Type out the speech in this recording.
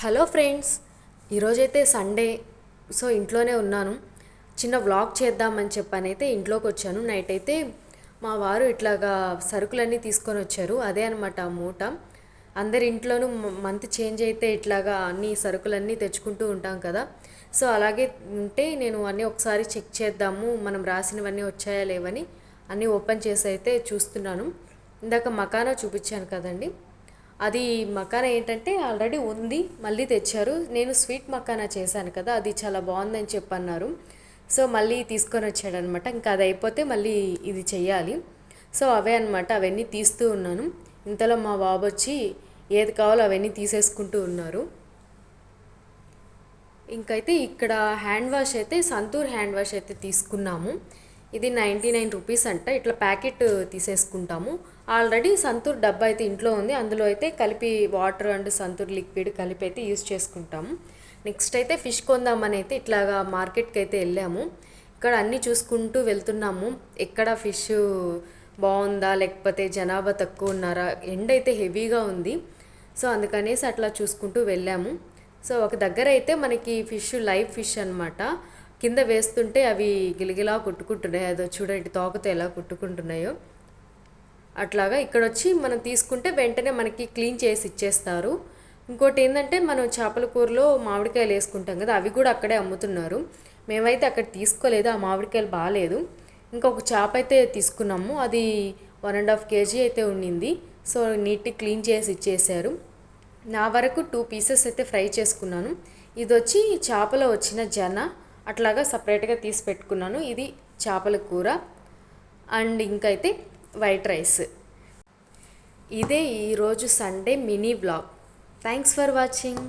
Hello friends, ఈరోజైతే Sunday. So ఇంట్లోనే ఉన్నాను. చిన్న వ్లాగ్ చేద్దామని చెప్పనైతే ఇంట్లోకి వచ్చాను. నైట్ అయితే మా వారు ఇట్లాగా సరుకులన్నీ తీసుకొని వచ్చారు. అదే అనమాట మూట. అందరి ఇంట్లోనూ మంత్ చేంజ్ అయితే ఇట్లాగా అన్ని సరుకులన్నీ తెచ్చుకుంటూ ఉంటాం కదా. సో అలాగే ఉంటే నేను అన్నీ ఒకసారి చెక్ చేద్దాము, మనం రాసినవన్నీ వచ్చాయా లేవని అన్నీ ఓపెన్ చేసి అయితే చూస్తున్నాను. ఇందాక మకానా చూపించాను కదండి, అది మకానా ఏంటంటే ఆల్రెడీ ఉంది, మళ్ళీ తెచ్చారు. నేను స్వీట్ మకానా చేశాను కదా, అది చాలా బాగుందని చెప్పన్నారు. సో మళ్ళీ తీసుకొని వచ్చాడనమాట. ఇంకా అది అయిపోతే మళ్ళీ ఇది చెయ్యాలి. సో అవే అనమాట, అవన్నీ తీస్తూ ఉన్నాను. ఇంతలో మా బాబు వచ్చి ఏది కావాలో అవన్నీ తీసేసుకుంటూ ఉన్నారు. ఇంకైతే ఇక్కడ హ్యాండ్ వాష్ అయితే సంతూర్ హ్యాండ్ వాష్ అయితే తీసుకున్నాము. ఇది 99 రూపీస్ అంట. ఇట్లా ప్యాకెట్ తీసేసుకుంటాము. ఆల్రెడీ సంతూర్ డబ్బా అయితే ఇంట్లో ఉంది, అందులో అయితే కలిపి వాటర్ అండ్ సంతూర్ లిక్విడ్ కలిపి అయితే యూజ్ చేసుకుంటాము. నెక్స్ట్ అయితే ఫిష్ కొందామని అయితే ఇట్లాగా మార్కెట్కి అయితే వెళ్ళాము. ఇక్కడ అన్నీ చూసుకుంటూ వెళ్తున్నాము, ఎక్కడ ఫిష్ బాగుందా లేకపోతే జనాభా తక్కువ ఉన్నారా. ఎండ అయితే హెవీగా ఉంది. సో అందుకనేసి అట్లా చూసుకుంటూ వెళ్ళాము. సో ఒక దగ్గర అయితే మనకి ఫిష్, లైవ్ ఫిష్ అనమాట, కింద వేస్తుంటే అవి గిలిగిలా కొట్టుకుంటున్నాయి. అదో చూడండి, తోకతో ఎలా కొట్టుకుంటున్నాయో అట్లాగా. ఇక్కడ వచ్చి మనం తీసుకుంటే వెంటనే మనకి క్లీన్ చేసి ఇచ్చేస్తారు. ఇంకోటి ఏంటంటే, మనం చేపల కూరలో మామిడికాయలు వేసుకుంటాం కదా, అవి కూడా అక్కడే అమ్ముతున్నారు. మేమైతే అక్కడ తీసుకోలేదు, ఆ మామిడికాయలు బాగాలేదు. ఇంకొక చేప అయితే తీసుకున్నాము, అది 1.5 kg అయితే ఉండింది. సో నీట్గా క్లీన్ చేసి ఇచ్చేసారు. నా వరకు 2 పీసెస్ అయితే ఫ్రై చేసుకున్నాను. ఇది వచ్చి చేపలో వచ్చిన జన, అట్లాగా సపరేట్గా తీసి పెట్టుకున్నాను. ఇది చేపల కూర అండ్ ఇంకైతే వైట్ రైస్. ఇదే ఈరోజు Sunday mini vlog. Thanks for watching.